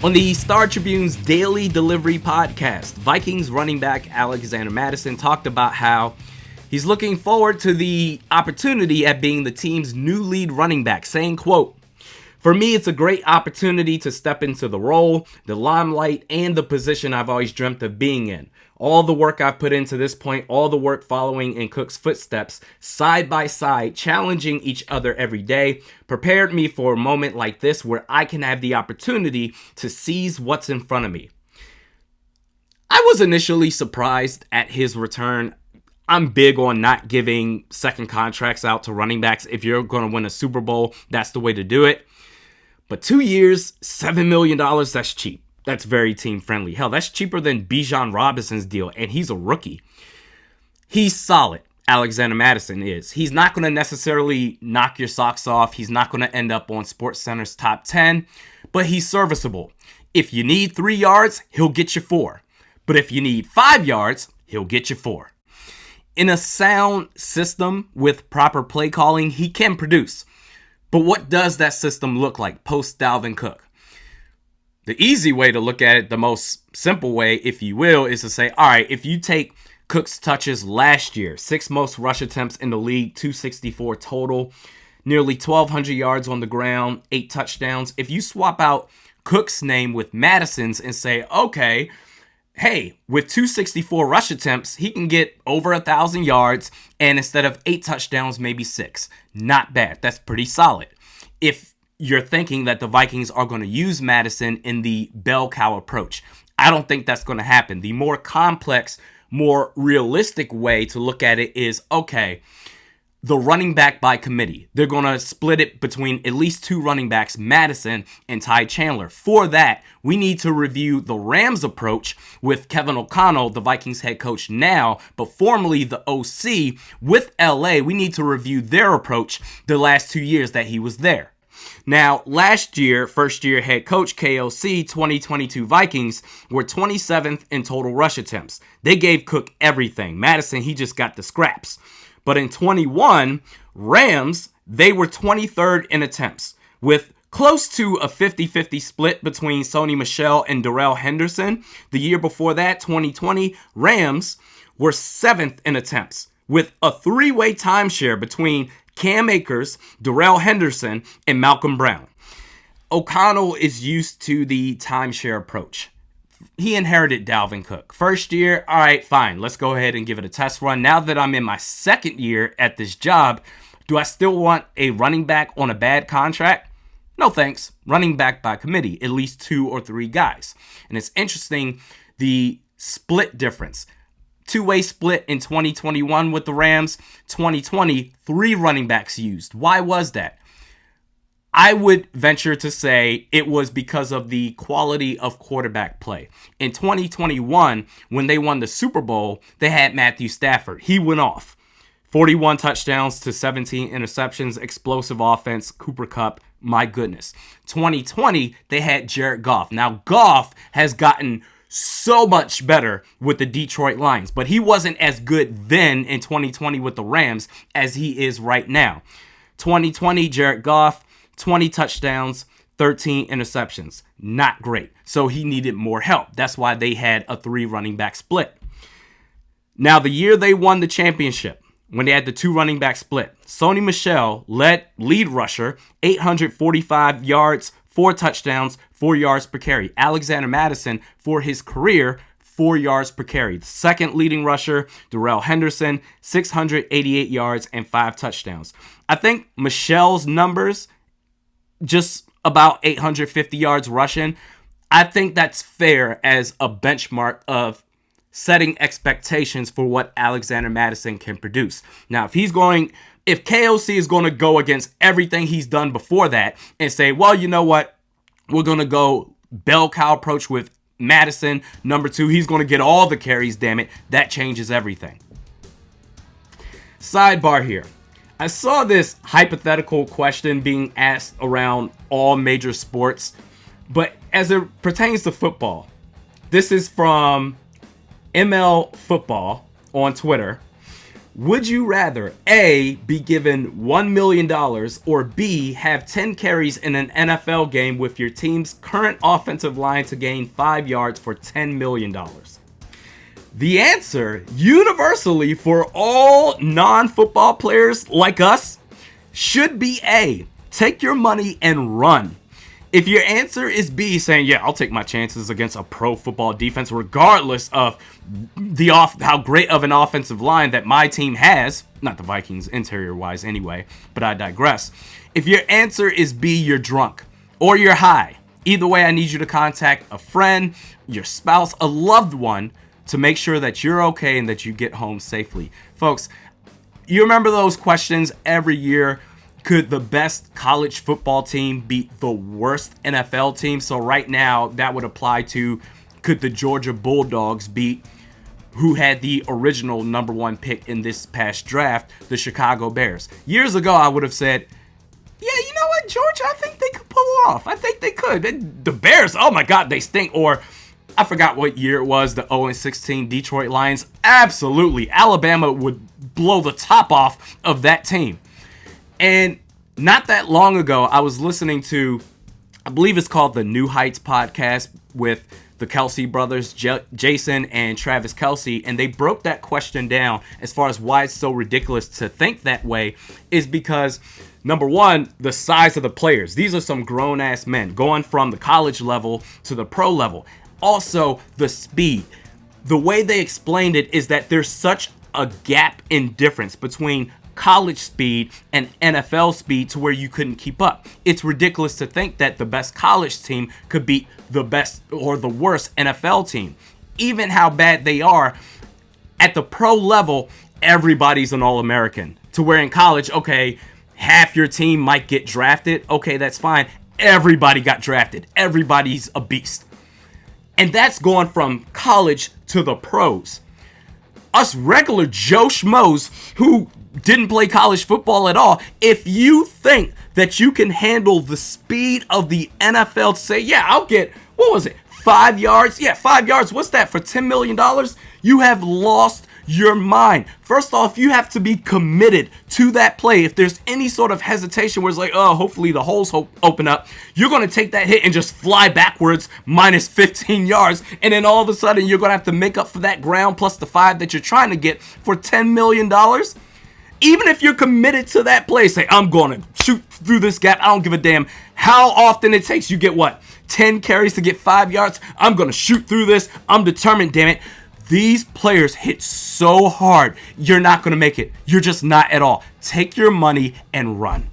On the Star Tribune's Daily Delivery podcast, Vikings running back Alexander Mattison talked about how he's looking forward to the opportunity at being the team's new lead running back, saying, quote, "For me, it's a great opportunity to step into the role, the limelight, and the position I've always dreamt of being in. All the work I've put into this point, all the work following in Cook's footsteps, side by side, challenging each other every day, prepared me for a moment like this where I can have the opportunity to seize what's in front of me." I was initially surprised at his return. I'm big on not giving second contracts out to running backs. If you're going to win a Super Bowl, that's the way to do it. But 2 years, $7 million, that's cheap. That's very team-friendly. Hell, that's cheaper than Bijan Robinson's deal, and he's a rookie. He's solid, Alexander Mattison is. He's not going to necessarily knock your socks off. He's not going to end up on SportsCenter's top 10, but he's serviceable. If you need 3 yards, he'll get you 4. But if you need 5 yards, he'll get you 4. In a sound system with proper play calling, he can produce. But what does that system look like post Dalvin Cook? The easy way to look at it, the most simple way, if you will, is to say, all right, if you take Cook's touches last year, 6th most rush attempts in the league, 264 total, nearly 1,200 yards on the ground, 8 touchdowns. If you swap out Cook's name with Mattison's and say, okay, hey, with 264 rush attempts, he can get over 1,000 yards, and instead of 8 touchdowns, maybe 6. Not bad. That's pretty solid. If you're thinking that the Vikings are going to use Mattison in the bell cow approach, I don't think that's going to happen. The more complex, more realistic way to look at it is, okay, the running back by committee. They're going to split it between at least 2 running backs, Mattison and Ty Chandler. For that, we need to review the Rams approach with Kevin O'Connell, the Vikings head coach now, but formerly the OC. With LA, we need to review their approach the last 2 years that he was there. Now, last year, first-year head coach KOC 2022 Vikings were 27th in total rush attempts. They gave Cook everything. Mattison, he just got the scraps. But in 21, Rams, they were 23rd in attempts, with close to a 50-50 split between Sony Michel and Darrell Henderson. The year before that, 2020, Rams were 7th in attempts, with a 3-way timeshare between Cam Akers, Darrell Henderson, and Malcolm Brown. O'Connell is used to the timeshare approach. He inherited Dalvin Cook. First year, all right, fine. Let's go ahead and give it a test run. Now that I'm in my second year at this job, do I still want a running back on a bad contract? No thanks. Running back by committee, at least 2 or 3 guys. And it's interesting, the split difference. 2-way split in 2021 with the Rams. 2020, 3 running backs used. Why was that? I would venture to say it was because of the quality of quarterback play. In 2021, when they won the Super Bowl, they had Matthew Stafford. He went off. 41 touchdowns to 17 interceptions, explosive offense, Cooper Kupp, my goodness. 2020, they had Jared Goff. Now, Goff has gotten so much better with the Detroit Lions, but he wasn't as good then in 2020 with the Rams as he is right now. 2020, Jared Goff, 20 touchdowns, 13 interceptions. Not great. So he needed more help. That's why they had a 3 running back split. Now, the year they won the championship, when they had the 2 running back split, Sony Michel led lead rusher, 845 yards, 4 touchdowns, 4 yards per carry. Alexander Mattison, for his career, 4 yards per carry. The second leading rusher, Darrell Henderson, 688 yards and 5 touchdowns. I think Michel's numbers, just about 850 yards rushing, I think that's fair as a benchmark of setting expectations for what Alexander Mattison can produce. Now, if KOC is going to go against everything he's done before that and say, well, you know what, we're going to go bell cow approach with Mattison, number 2, he's going to get all the carries, damn it, that changes everything. Sidebar here. I saw this hypothetical question being asked around all major sports, but as it pertains to football, this is from ML Football on Twitter. Would you rather A, be given $1 million, or B, have 10 carries in an NFL game with your team's current offensive line to gain 5 yards for $10 million? The answer, universally for all non-football players like us, should be A, take your money and run. If your answer is B, saying, yeah, I'll take my chances against a pro football defense regardless of how great of an offensive line that my team has, not the Vikings interior-wise anyway, but I digress. If your answer is B, you're drunk or you're high. Either way, I need you to contact a friend, your spouse, a loved one to make sure that you're okay and that you get home safely. Folks, you remember those questions every year? Could the best college football team beat the worst NFL team? So right now, that would apply to, could the Georgia Bulldogs beat, who had the original number 1 pick in this past draft, the Chicago Bears? Years ago, I would have said, yeah, you know what, Georgia, I think they could pull off. I think they could. The Bears, oh my God, they stink. Or I forgot what year it was, the 0-16 Detroit Lions. Absolutely, Alabama would blow the top off of that team. And not that long ago, I was listening to, I believe it's called the New Heights podcast with the Kelsey brothers, Jason and Travis Kelsey, and they broke that question down as far as why it's so ridiculous to think that way is because, number one, the size of the players. These are some grown-ass men going from the college level to the pro level. Also, the speed. The way they explained it is that there's such a gap in difference between college speed and NFL speed to where you couldn't keep up. It's ridiculous to think that the best college team could beat the best or the worst NFL team. Even how bad they are, at the pro level, everybody's an All-American. To where in college, okay, half your team might get drafted. Okay, that's fine. Everybody got drafted. Everybody's a beast. And that's going from college to the pros. Us regular Joe Schmoes who didn't play college football at all, if you think that you can handle the speed of the NFL to say, yeah, I'll get, 5 yards? Yeah, 5 yards. What's that for $10 million? You have lost your mind. First off, you have to be committed to that play. If there's any sort of hesitation where it's like, oh, hopefully the holes open up, you're going to take that hit and just fly backwards minus 15 yards. And then all of a sudden, you're going to have to make up for that ground plus the 5 that you're trying to get for $10 million. Even if you're committed to that play, say, I'm going to shoot through this gap. I don't give a damn how often it takes. You get 10 carries to get 5 yards? I'm going to shoot through this. I'm determined, damn it. These players hit so hard, you're not going to make it. You're just not at all. Take your money and run.